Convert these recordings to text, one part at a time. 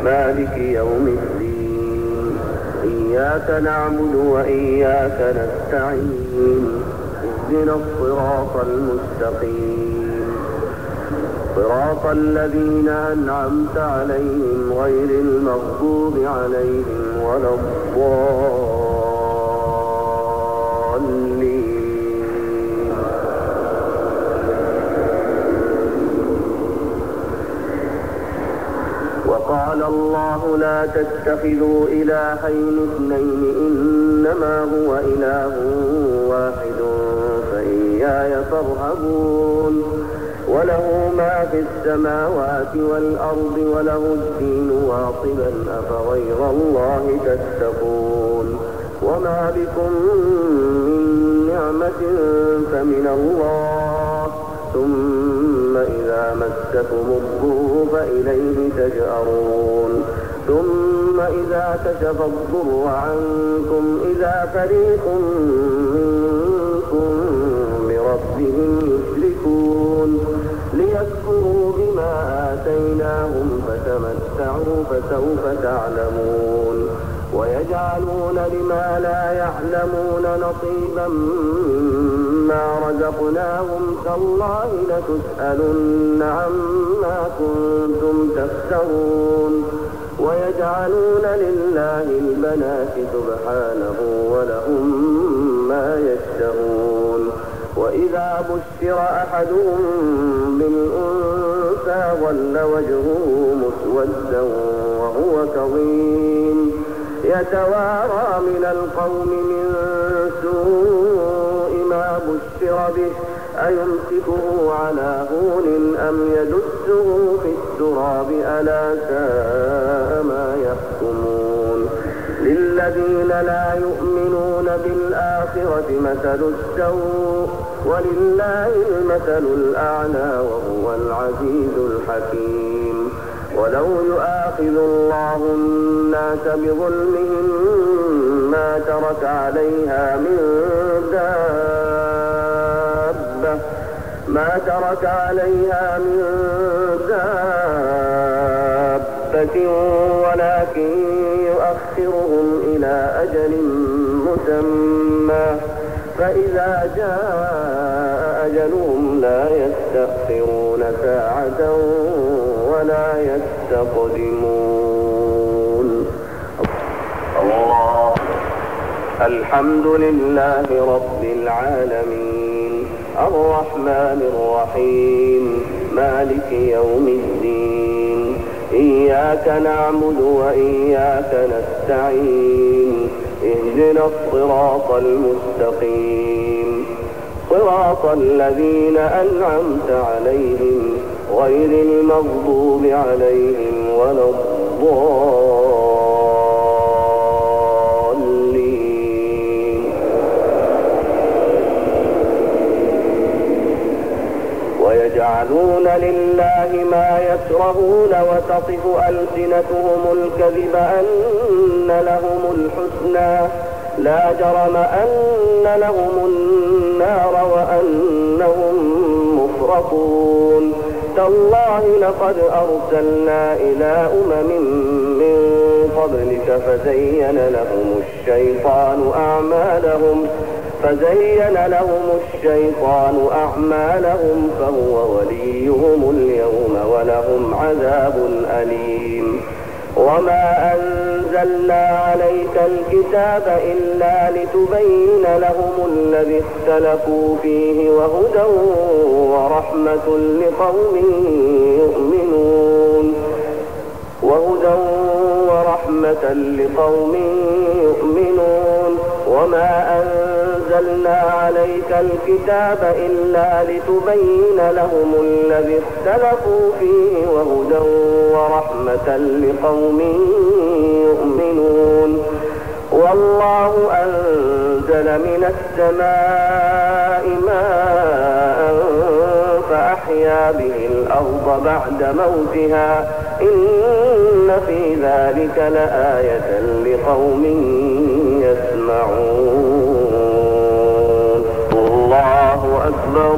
مالك يوم الدين. إياك نعبد وإياك نستعين. اهدنا الصراط المستقيم، صراط الذين أنعمت عليهم غير المغضوب عليهم ولا الضالين. وقال الله لا تتخذوا إلهين اثنين إنما هو إله واحد فإياي فارهبون. وله ما في السماوات والأرض وله الدين واصبا أفغير الله تتقون. وما بكم من نعمة فمن الله ثم إذا مسكم الضر فإليه تجأرون. ثم إذا كشف الضر عنكم إذا فريق منكم بربهم يشركون. ليكفروا بما آتيناهم فتمتعوا فسوف تعلمون. ويجعلون لما لا يعلمون نصيبا مما رزقناهم تالله لتسألن عما كنتم تفترون. ويجعلون لله البنات سبحانه ولهم ما يشتهون. وإذا بشر أحدهم بالأنثى ظل وجهه مسودا وهو كظيم يتوارى من القوم من سوء ما بشر به أيمسكه على هون أم يدسه في التراب ألا ساء ما يحكمون. للذين لا يؤمنون بالآخرة مثل السوء ولله المثل الأعلى وهو العزيز الحكيم. ولو يؤاخذ الله الناس بظلمهم ما ترك عليها من دابة ولكن يؤخرهم إلى أجل مسمى فإذا جاء أجلهم لا يستأخرون ساعة ولا يستقدمون. الله. الحمد لله رب العالمين الرحمن الرحيم مالك يوم الدين. إياك نعبد وإياك نستعين. اهدنا الصراط المستقيم صراط الذين أنعمت عليهم غير المغضوب عليهم ولا الضالين. ويجعلون لله ما يكرهون وتصف ألسنتهم الكذب أن لهم الحسنى لا جرم أن لهم النار وأنهم مفرطون. تالله لقد أرسلنا إلى أمم من قبلك فزين لهم الشيطان أعمالهم فهو وليهم اليوم ولهم عذاب أليم. وما أنزلنا عليك الكتاب إلا لتبين لهم الذي اختلفوا فيه وهدى ورحمة لقوم يؤمنون. وما أنزلنا عليك الكتاب إلا لتبين لهم الذي اختلفوا فيه وهدى ورحمة لقوم يؤمنون. والله أنزل من السماء ماء فأحيا به الأرض بعد موتها إن في ذلك لآية لقوم يسمعون. الله أكبر.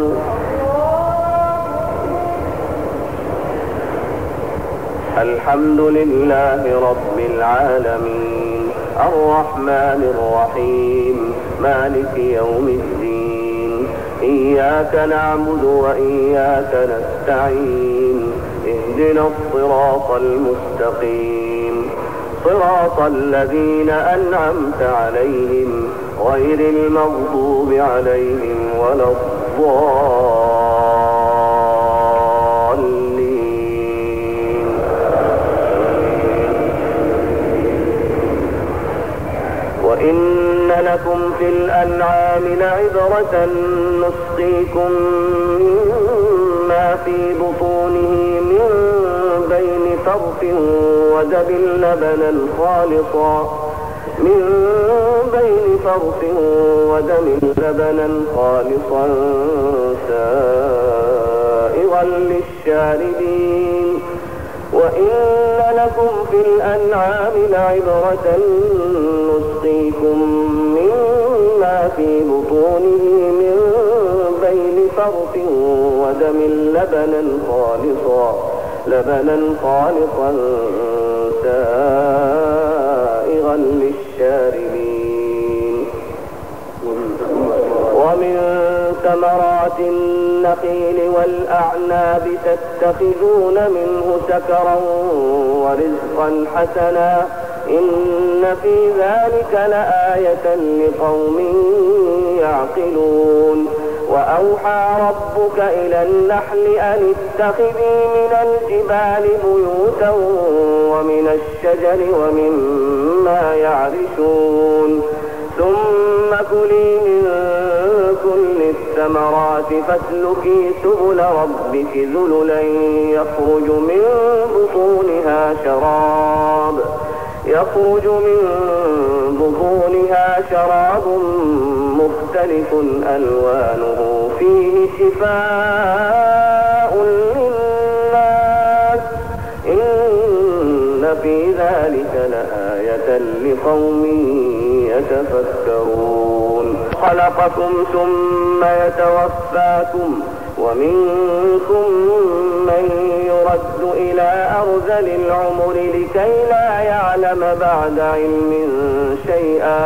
الحمد لله رب العالمين الرحمن الرحيم مالك يوم الدين إياك نعبد وإياك نستعين اهدنا الصراط المستقيم صراط الذين أنعمت عليهم غير المغضوب عليهم ولا الضالين. وإن لكم في الأنعام لعبرة نسقيكم مما في بطونه من بين فرث ودم لبنا خالصا سائغا للشاربين. وإن لكم في الأنعام لعبرة نسقيكم مما في بطونه من بين فرث ودم لبنا خالصا سائغا للشاربين. ومن ثمرات النخيل والأعناب تتخذون منه سكرا ورزقا حسنا إن في ذلك لآية لقوم يعقلون. وأوحى ربك إلى النحل أن اتخذي من الجبال بيوتا ومن الشجر ومما يعرشون ثم كلي من كل الثمرات فاسلكي سبل ربك ذللا يخرج من بطونها شراب مختلف ألوانه فيه شفاء للناس إن في ذلك لآية لقوم يتفكرون. خلقكم ثم يتوفاكم ومنكم من يرد إلى أرذل العمر لكي لا يعلم بعد علم شيئا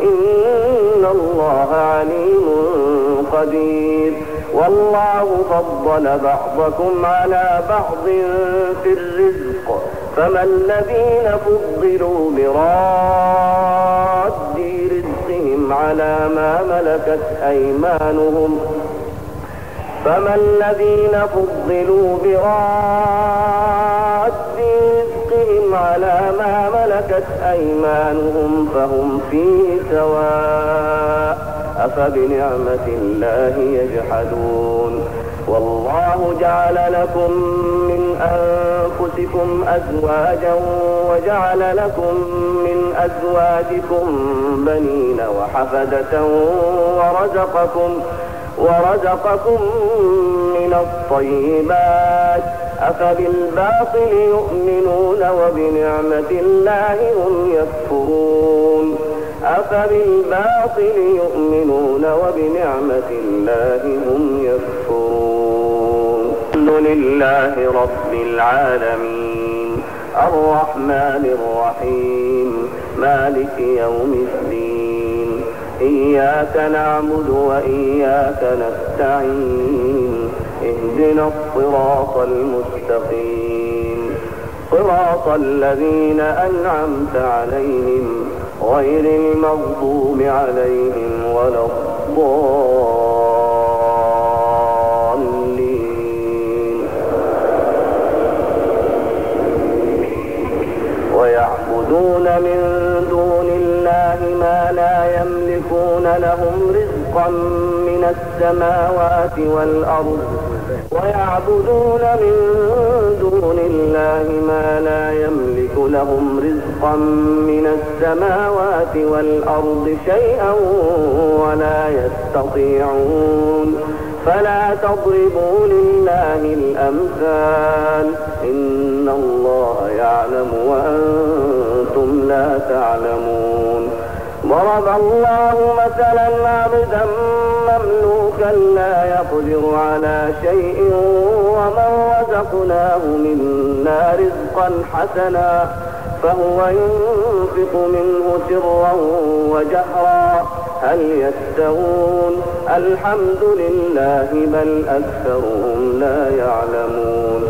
إن الله عليم قدير. والله فضل بعضكم على بعض في الرزق فما الذين فضلوا براد رزقهم على ما ملكت أيمانهم فهم فيه سواء أفبنعمة الله يجحدون. والله جعل لكم من أنفسكم أزواجا وجعل لكم من أزواجكم بنين وحفدة ورزقكم من الطيبات أفبالباطل يؤمنون وبنعمة الله هم يكفرون. الحمد لله رب العالمين الرحمن الرحيم مالك يوم الدين إياك نعبد وإياك نستعين اهدنا الصراط المستقيم صراط الذين أنعمت عليهم غير المغضوب عليهم ولا الضالين. ويعبدون من دون الله ما لا يملكون لهم رزقا من السماوات والأرض شيئا ولا يستطيعون فلا تضربوا لله الأمثال إن الله يعلم وأنتم لا تعلمون. ضرب الله مثلا عبدا مملوكا لا يقدر على شيء ومن رزقناه منا رزقا حسنا فهو ينفق منه سرا وجهرا هل يستوون الحمد لله بل أكثرهم لا يعلمون.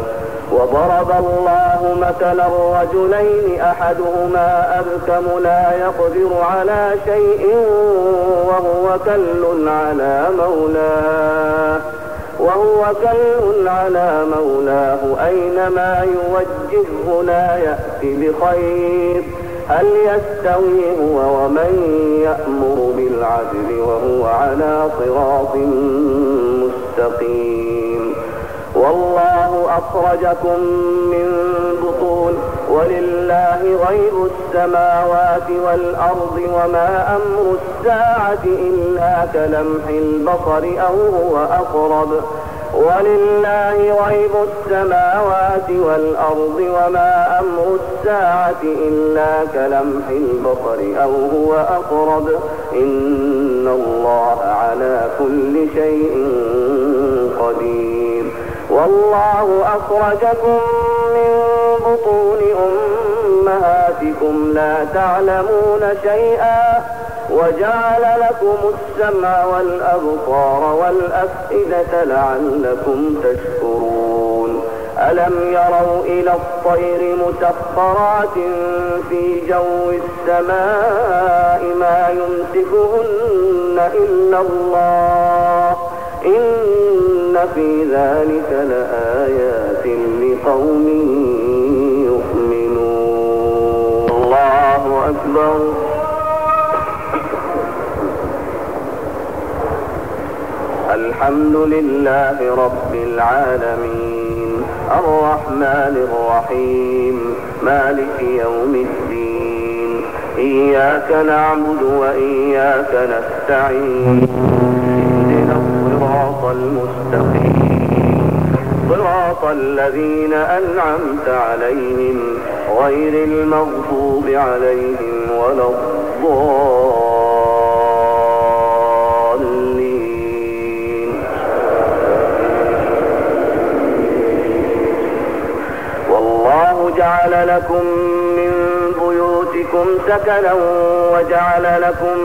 وضرب الله مثلا رجلين أحدهما أبكم لا يقدر على شيء وهو كل على مولاه أينما يوجهه لا يأتي بخير هل يستوي هو ومن يأمر بالعدل وهو على صراط مستقيم. والله أخرجكم من بطون ولله غيب السماوات والأرض وما أمر الساعة إلا كلمح البصر أو هو أقرب ولله غيب السماوات والأرض وما أمر الساعة إلا كلمح البصر أو هو أقرب إن الله على كل شيء قدير. والله أخرجكم من بطون أمهاتكم لا تعلمون شيئا وجعل لكم السمع والأبصار والأفئدة لعلكم تشكرون. ألم يروا إلى الطير مسخرات في جو السماء ما يمسكهن إلا الله إن في ذلك لآيات لقوم يؤمنون. الله أكبر. الحمد لله رب العالمين الرحمن الرحيم مالك يوم الدين إياك نعبد وإياك نستعين اهدنا الصراط المستقيم صراط الذين أنعمت عليهم غير المغضوب عليهم ولا الضالين. والله جعل لكم من بيوتكم سكنا وجعل لكم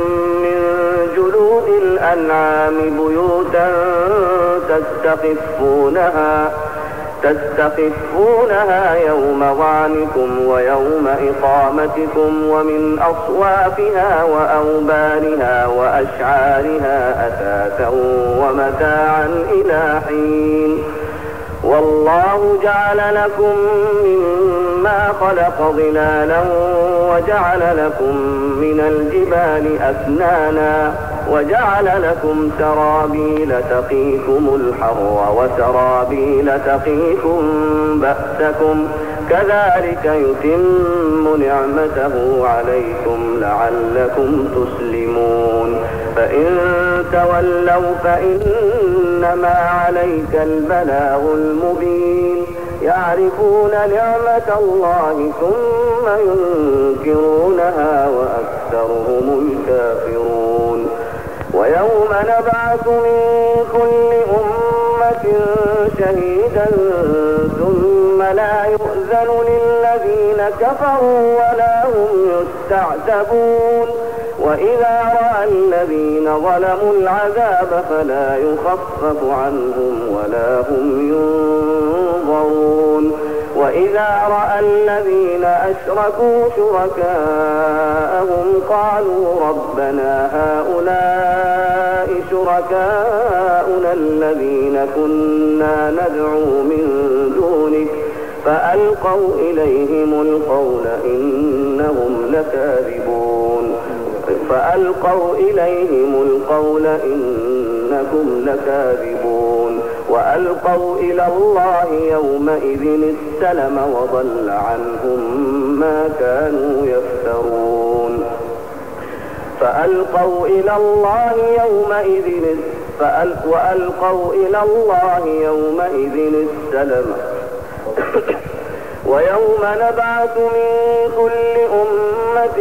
من جلود الأنعام بيوتا تستخفونها يوم ظعنكم ويوم إقامتكم ومن أصوافها وأوبارها وأشعارها أثاثا ومتاعا إلى حين. والله جعل لكم مما خلق ظلالا وجعل لكم من الجبال أكنانا وجعل لكم سرابيل تقيكم الحر وسرابيل تقيكم بأسكم كذلك يتم نعمته عليكم لعلكم تسلمون. فإن تولوا فإنما عليك البلاغ المبين. يعرفون نعمة الله ثم ينكرونها وأكثرهم الكافرون. ويوم نبعث من كل أمة شهيدا ثم لا يؤذن للذين كفروا ولا هم يستعتبون. وإذا رأى الذين ظلموا العذاب فلا يخفف عنهم ولا هم ينظرون. وإذا رأى الذين أشركوا شركاءهم قالوا ربنا هؤلاء شركاؤنا الذين كنا ندعو من دونك فألقوا إليهم القول إنهم لكاذبون. وألقوا إلى الله يومئذ السلم وضل عنهم ما كانوا يفترون. وألقوا إلى الله يومئذ السلم ويوم نبعث من كل أمة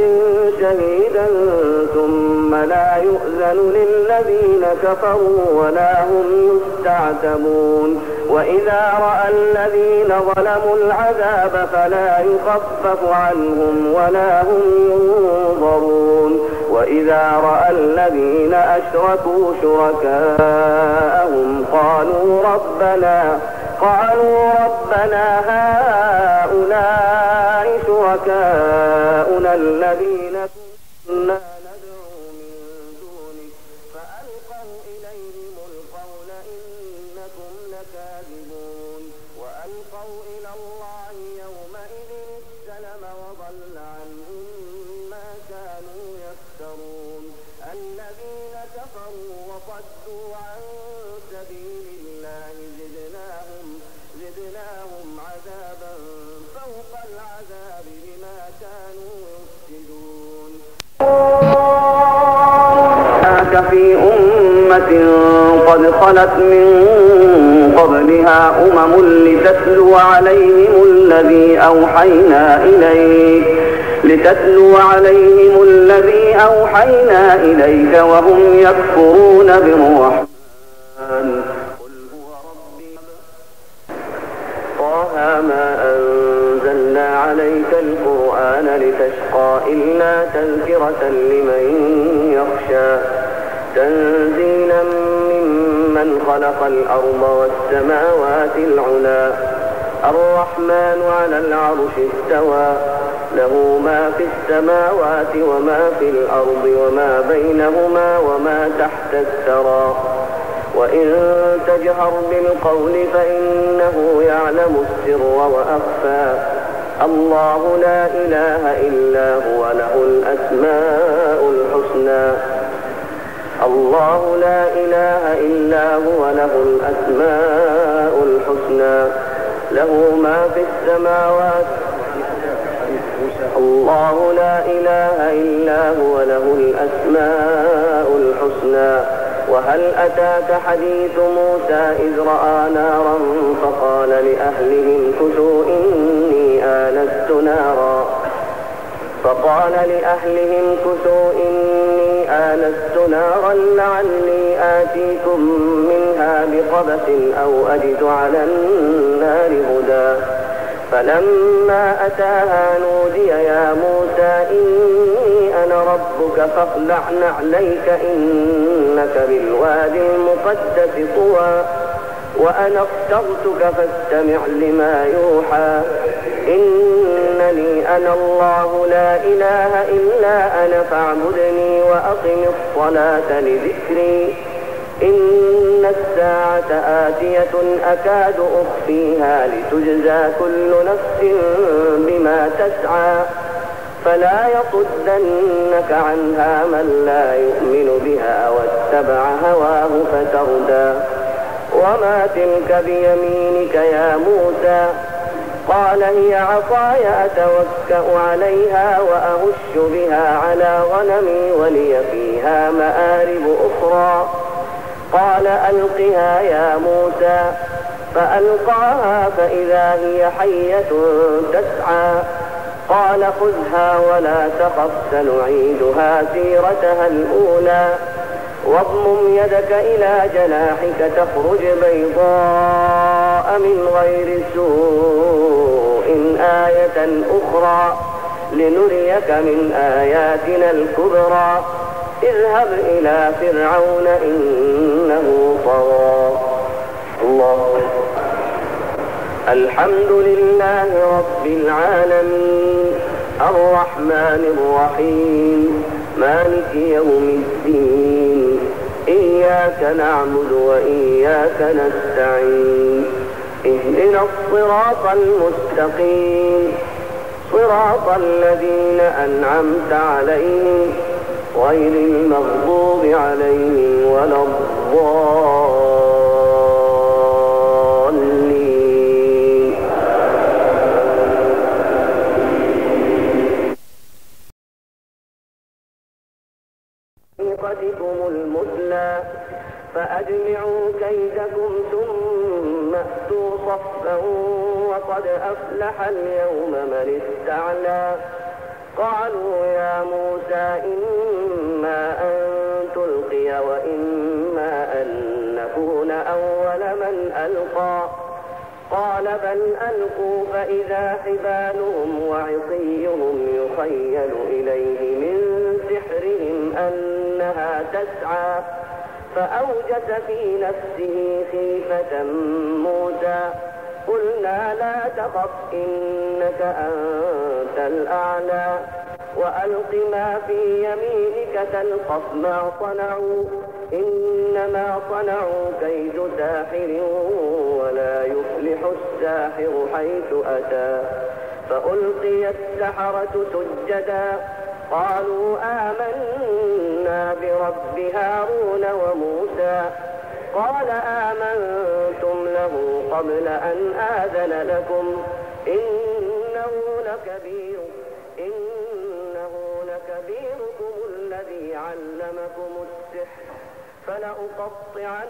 شهيدا ثم يؤذن للذين كفروا ولا هم يستعتبون وإذا رأى الذين ظلموا العذاب فلا يخفف عنهم ولا هم ينظرون وإذا رأى الذين أشركوا شركاءهم قالوا ربنا هؤلاء شركاؤنا الذين كنا ندعو من دونك فألقوا إليهم القول إنكم لكاذبون وألقوا إلى الله يومئذ السلم وضل عنهم ما كانوا يفترون الذين كفروا وصدوا عن سبيل الله زدناهم عذابا فوق العذاب بما كانوا يفسدون في أمة قد خلت من قبلها لتتلو عليهم الذي أوحينا إليك وهم يكفرون بالرحمن قل هو ربي طه ما أنزلنا عليك القرآن لتشقى إلا تذكرة لمن يخشى تنزيلا ممن خلق الأرض والسماوات العلى الرحمن على العرش استوى له ما في السماوات وما في الأرض وما بينهما وما تحت الثرى وإن تجهر بالقول فإنه يعلم السر وأخفى الله لا إله إلا هو له الأسماء الحسنى الله لا إله إلا هو له الأسماء الحسنى له ما في السماوات الله لا إله إلا هو له الأسماء الحسنى وهل أتاك حديث موسى إذ رأى نارا فقال لأهلهم كثوا إني آنست نارا لعلي آتيكم منها بقبس أو أجد على النار هدى فلما أتاها نودي يا موسى إني أنا ربك فاخلع نعليك إنك بالوادي المقدس طوى وأنا اخترتك فاستمع لما يوحى إنني أنا الله لا إله إلا أنا فاعبدني وأقم الصلاة لذكري إن الساعة آتية أكاد أخفيها لتجزى كل نفس بما تسعى فلا يصدنك عنها من لا يؤمن بها واتبع هواه فتردى وما تلك بيمينك يا موسى قال هي عصاي أتوكأ عليها وأهش بها على غنمي ولي فيها مآرب أخرى قال ألقها يا موسى فألقاها فإذا هي حية تسعى قال خذها ولا تخف سنعيدها سيرتها الأولى واضمم يدك إلى جناحك تخرج بيضاء من غير سوء آية أخرى لنريك من آياتنا الكبرى اذهب إلى فرعون إنه طغى الله الحمد لله رب العالمين الرحمن الرحيم مالك يوم الدين إياك نعبد وإياك نستعين اهدنا الصراط المستقيم صراط الذين أنعمت عليهم غير المغضوب عليهم ولا الضالين طريقتكم المثلى فأجمعوا كيدكم ثم أتوا صفا وقد أفلح اليوم من استعلى قالوا يا موسى إما أن تلقي وإما أن نكون أول من ألقى قال بل ألقوا فإذا حبالهم وعصيهم يخيل إليه من سحرهم أنها تسعى فأوجس في نفسه خيفة موسى قلنا لا تخف إنك أنت الأعلى وألق ما في يمينك تلقف ما صنعوا إنما صنعوا كيد ساحر ولا يفلح الساحر حيث أتى فألقي السحرة سجدا قالوا آمنا برب هارون وموسى قال آمنتم له قبل أن آذن لكم إنه لكبيركم الذي علمكم السحر فلأقطعن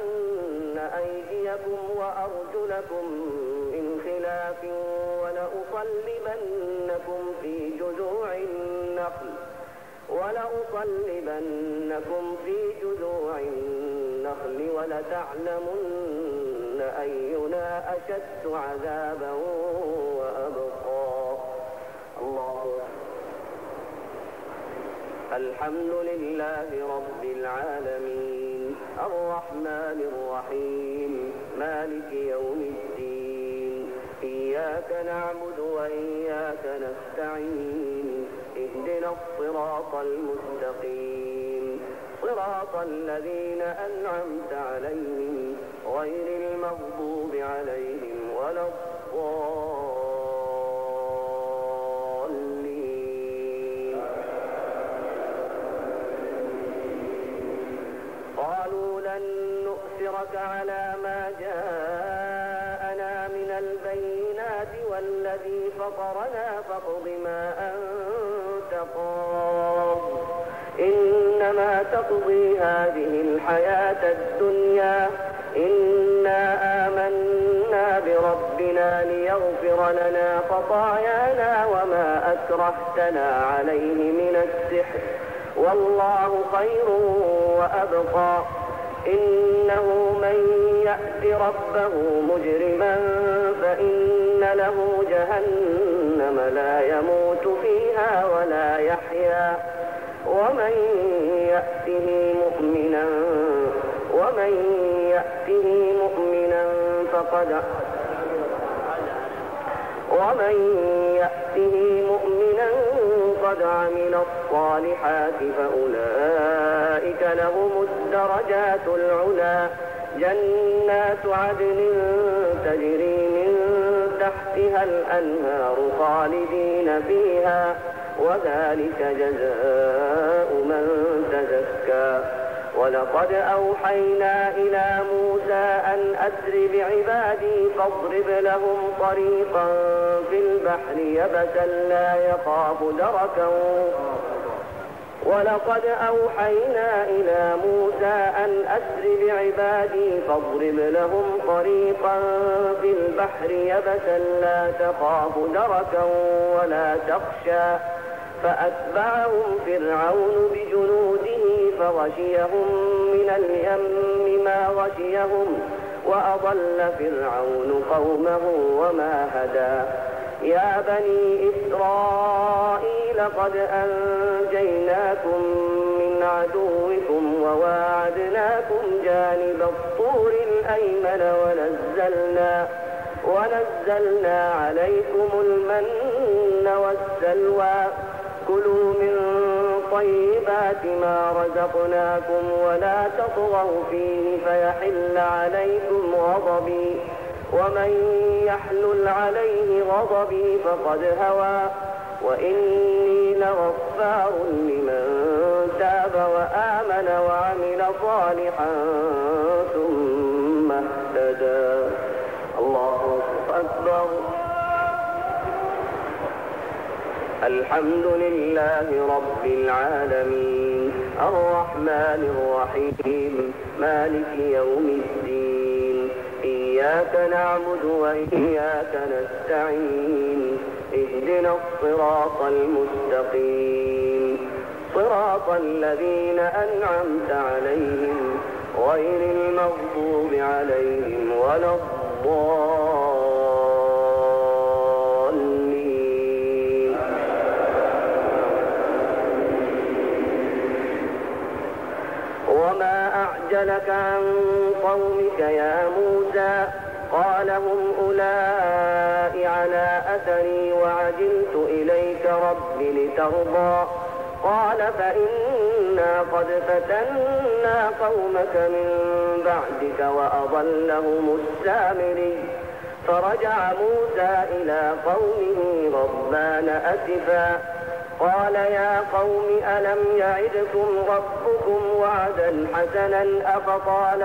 أيديكم وأرجلكم من خلاف ولأصلبنكم في جذوع النخل ولتعلمن أينا أشد عذابا وأبقى. الله الحمد لله رب العالمين الرحمن الرحيم مالك يوم الدين إياك نعبد وإياك نستعين اهدنا الصراط المستقيم صراط الذين أنعمت عليهم غير المغضوب عليهم ولا الضالين. قالوا لن نؤثرك على ما جاءنا من البينات والذي فطرنا فاقض ما أنت قاض إنما تقضي هذه الحياة الدنيا إنا آمنا بربنا ليغفر لنا خطايانا وما أكرهتنا عليه من السحر والله خير وأبقى. إنه من يأت ربه مجرما فإن له جهنم لا يموت فيها ولا يحيا ومن يأته مؤمنا قد عمل الصالحات فأولئك لهم الدرجات العلى جنات عدن تجري من تحتها الأنهار خالدين فيها وذلك جزاء من تزكى. ولقد أوحينا إلى موسى أن أسر بعبادي فاضرب لهم طريقا في البحر يبسا لا يخاف دركا ولقد أوحينا إلى موسى أن أسر بعبادي فاضرب لهم طريقا في البحر يبسا لا تخاف دركا ولا تخشى فأتبعهم فرعون بجنوده فغشيهم من اليم ما غشيهم وأضل فرعون قومه وما هدى. يا بني إسرائيل قد أنجيناكم من عدوكم وواعدناكم جانب الطور الأيمن ونزلنا عليكم المن والسلوى كلوا من طيبات ما رزقناكم ولا تطغوا فيه فيحل عليكم غضبي ومن يحلل عليه غضبي فقد هوى وإني لغفار لمن تاب وآمن وعمل صالحا ثم اهتدى. الله أكبر. الحمد لله رب العالمين الرحمن الرحيم مالك يوم الدين إياك نعبد وإياك نستعين اهدنا الصراط المستقيم صراط الذين أنعمت عليهم غير المغضوب عليهم ولا الضالين. وما أعجلك عن قومك يا موسى؟ قال هم أولئك على أثري وعجلت إليك رب لترضى. قال فإنا قد فتنا قومك من بعدك وأضلهم السامري. فرجع موسى إلى قومه غضبان أسفا قال يا قوم ألم يعدكم ربكم وعدا حسنا أفطال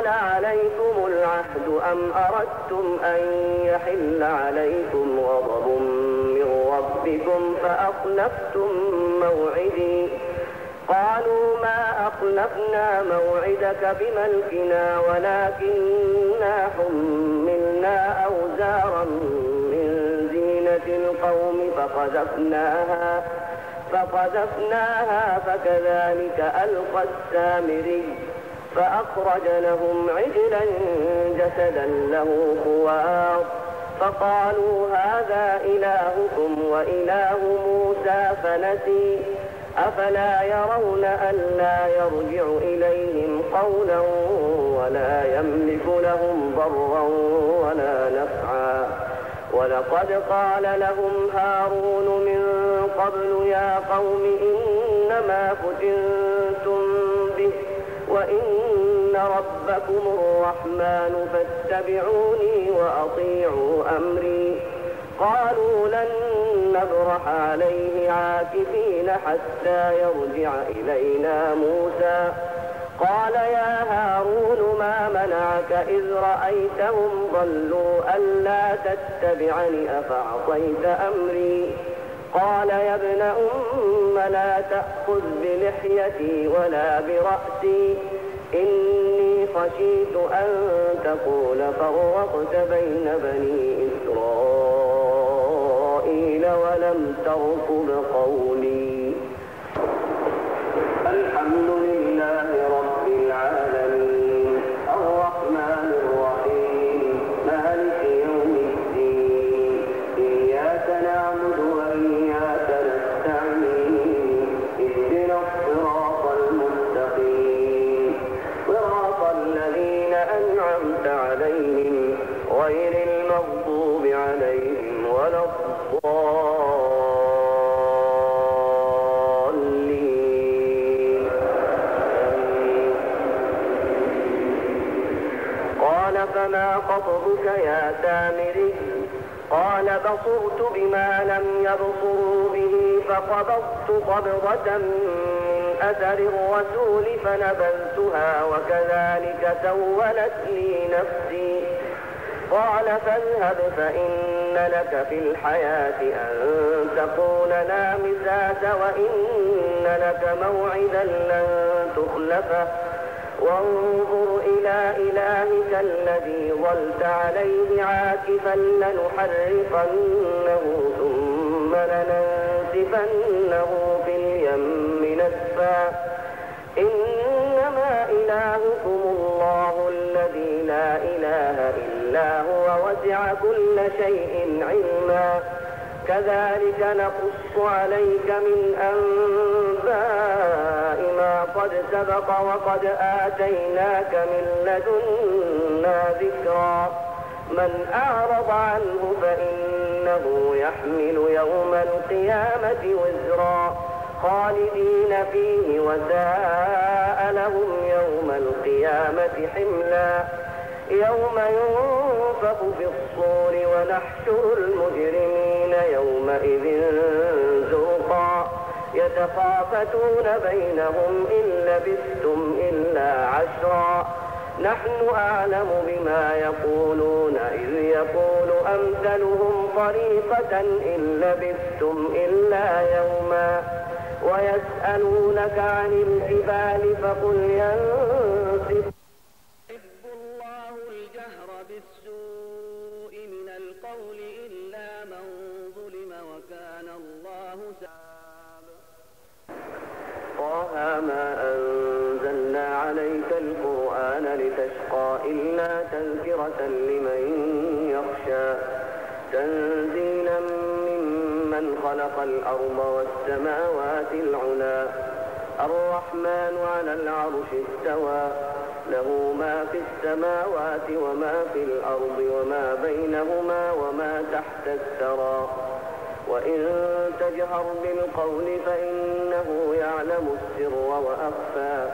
عليكم العهد أم أردتم أن يحل عليكم غضب من ربكم فأخلفتم موعدي. قالوا ما أخلفنا موعدك بملكنا ولكننا حملنا أوزارا من زينة القوم فقذفناها فكذلك ألقى السامري. فأخرج لهم عجلا جسدا له خوار فقالوا هذا إلهكم وإله موسى فنسي. أفلا يرون ألا يرجع إليهم قولا ولا يملك لهم ضرا ولا نفعا. ولقد قال لهم هارون من قبل يا قوم إنما فتنتم به وإن ربكم الرحمن فاتبعوني وأطيعوا أمري. قالوا لن نبرح عليه عاكفين حتى يرجع إلينا موسى. قال يا هارون ما منعك إذ رأيتهم ضلوا ألا تتبعني أفعصيت أمري. قال يا ابن أم لا تأخذ بلحيتي ولا برأسي إني خشيت أن تقول فرقت بين بني إسرائيل ولم ترقب قولي. الحمد لله رب العالمين الرحمن الرحيم مالك يوم الدين إياك نعبد وإياك نستعين اهدنا الصراط المستقيم صراط الذين أنعمت عليهم غير المغضوب عليهم ولا الضالين. قال فما خطبك يا سامري؟ قال بصرت بما لم يبصروا به فقبضت قبضة من أثر الرسول فنبذتها وكذلك سولت لي نفسي. قال فاذهب فإن لك في الحياة أن تقول لا مساس وإن لك موعدا لن تخلفه وانظر إلى إلهك الذي ظلت عليه عاكفا لنحرقنه ثم لننسفنه في اليم نسفا. إنما إلهكم الله الذي لا إله إلا هو وسع كل شيء علما. كذلك نقص عليك من أنباء ما قد سبق وقد آتيناك من لدنا ذكرا. من أعرض عنه فإنه يحمل يوم القيامة وزرا خالدين فيه وساء لهم يوم القيامة حملا. يوم ينفخ في الصور ونحشر المجرمين يومئذ زرقا يتخافتون بينهم إن لبثتم إلا عشرا. نحن أعلم بما يقولون إذ يقول أمثلهم طريقة إن لبثتم إلا يوما. ويسألونك عن الجبال فقل ينسفها يحب الله الجهر بالسوء من القول إلا من ظلم وكان الله طه ما أنزلنا عليك القرآن لتشقى إلا تذكرة لمن يخشى تنزيلا ممن خلق الأرض والسماوات العلى الرحمن على العرش استوى له ما في السماوات وما في الأرض وما بينهما وما تحت الثرى وإن تجهر بالقول فإنه يعلم السر وأخفى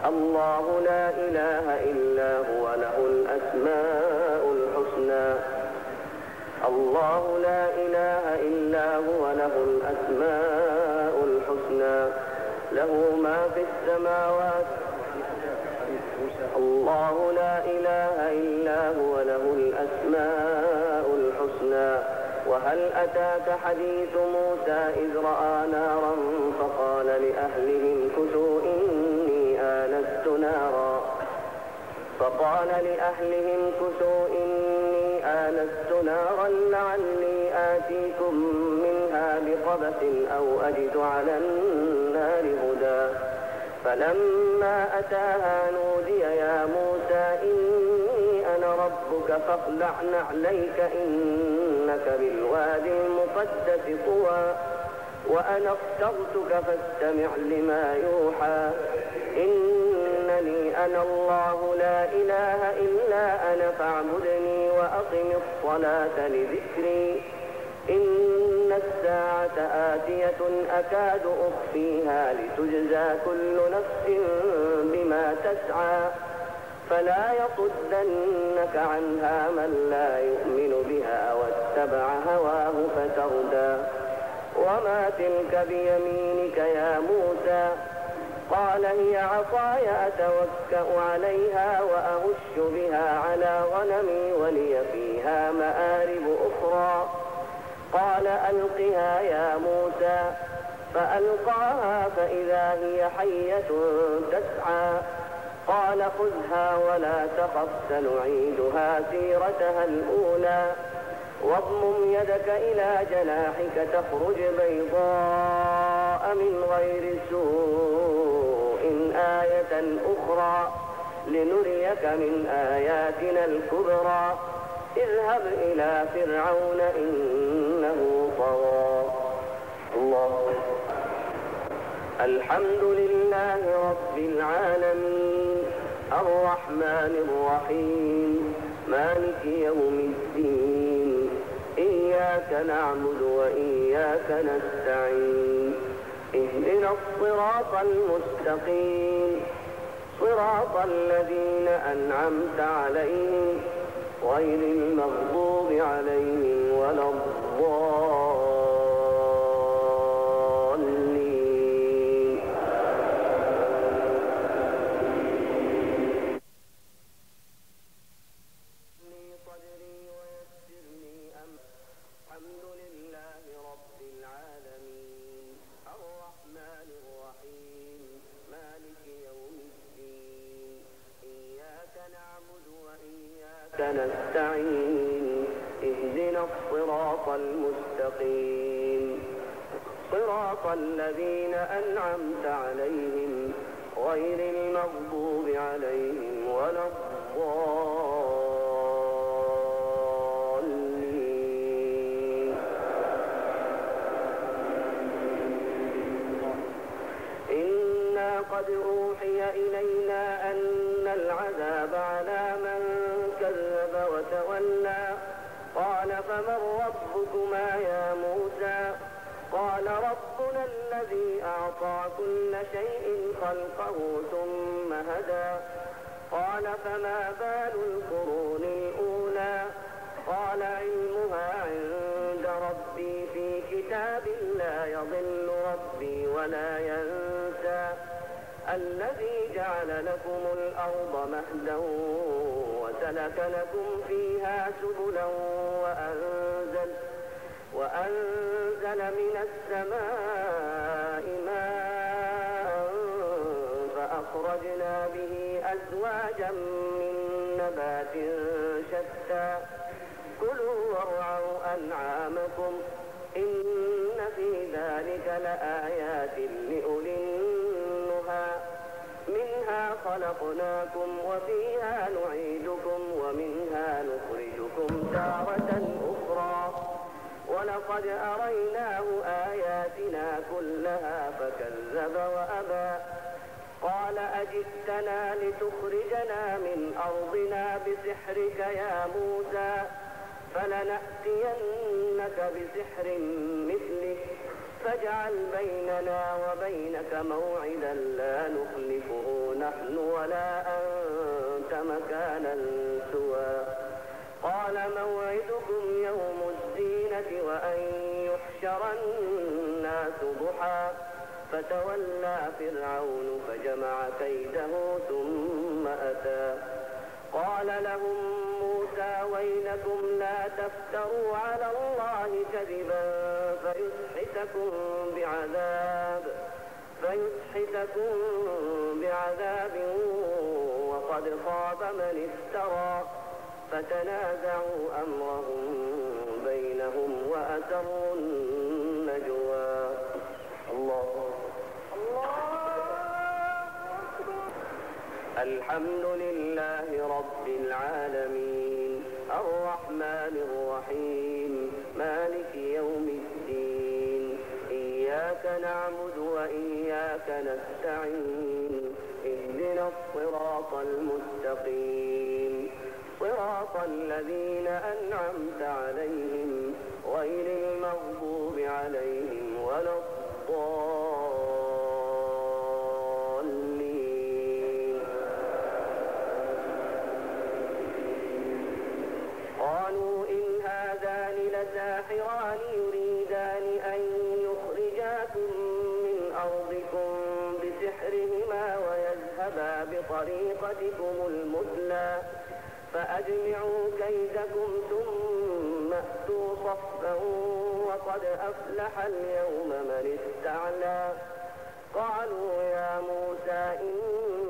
الله لا إله إلا هو له الأسماء الحسنى الله لا إله إلا هو له الأسماء الحسنى له ما في السماوات الله لا إله إلا هو له الأسماء الحسنى وهل أتاك حديث موسى إذ رأى نارا فقال لأهلهم كثوا إني آنست نارا لعلي آتيكم منها بقبس أو أجد على النار هدى فلما أتاها نودي يا موسى إني أنا ربك فاخلع نعليك إنك بالوادي المقدس طوى وأنا اخترتك فاستمع لما يوحى إنني أنا الله لا إله إلا أنا فاعبدني وأقم الصلاة لذكري إن الساعة آتية أكاد أخفيها لتجزى كل نفس بما تسعى فلا يصدنك عنها من لا يؤمن بها واتبع هواه فتردى وما تلك بيمينك يا موسى قال هي عصاي أتوكأ عليها وأهش بها على غنمي ولي فيها مآرب أخرى قال ألقها يا موسى فألقاها فإذا هي حية تسعى قال خذها ولا تخف سنعيدها سيرتها الأولى واضمم يدك إلى جناحك تخرج بيضاء من غير سوء آية أخرى لنريك من آياتنا الكبرى اذهب إلى فرعون إنه طغى الله الحمد لله رب العالمين الرحمن الرحيم مالك يوم الدين إياك نعبد وإياك نستعين اهدنا الصراط المستقيم صراط الذين أنعمت عليهم غير المغضوب عليهم ولا الضالين صدري ويسر لي أمري الحمد لله رب العالمين الرحمن الرحيم مالك يوم الدين إياك نعبد وإياك نستعين اهدنا الصراط المستقيم صراط الذين أنعمت عليهم غير المغضوب عليهم ولا الضالين إنا قد أوحي إلينا أن العذاب على من كذب وتولى قال فمن ربكما يا موسى قال ربنا الذي أعطى كل شيء خلقه ثم هدى قال فما بال القرون الأولى قال علمها عند ربي في كتاب لا يضل ربي ولا ينسى الذي جعل لكم الأرض مهدا وسلك لكم فيها سبلا وأنزل من السماء ماء فأخرجنا به أزواجا من نبات شتى كلوا وارعوا أنعامكم إن في ذلك لآيات لأولي النهى خلقناكم وفيها نعيدكم ومنها نخرجكم تارة أخرى ولقد أريناه آياتنا كلها فكذب وأبى قال أجئتنا لتخرجنا من أرضنا بسحرك يا موسى فلنأتينك بسحر مثله فاجعل بيننا وبينك موعدا لا نخلفه نحن ولا أنت مكانا سوى قال موعدكم يوم الزينة وأن يحشر الناس ضحى فتولى فرعون فجمع كيده ثم أتى قال لهم موسى ويلكم لا تفتروا على الله كذبا فيسحتكم بعذاب وقد خاب من افترى فتنازعوا أمرهم بينهم وأسروا النجوى الله الحمد لله رب العالمين الرحمن الرحيم مالك يوم الدين إياك نعبد وإياك نستعين اهدنا الصراط المستقيم صراط الذين أنعمت عليهم غير المغضوب عليهم ولا الضالين قالوا إن هذان لساحران يريدان أن يخرجاكم من أرضكم بسحرهما ويذهبا بطريقتكم المثلى فأجمعوا كيدكم ثم أتوا صفا وقد أفلح اليوم من استعلى قالوا يا موسى إن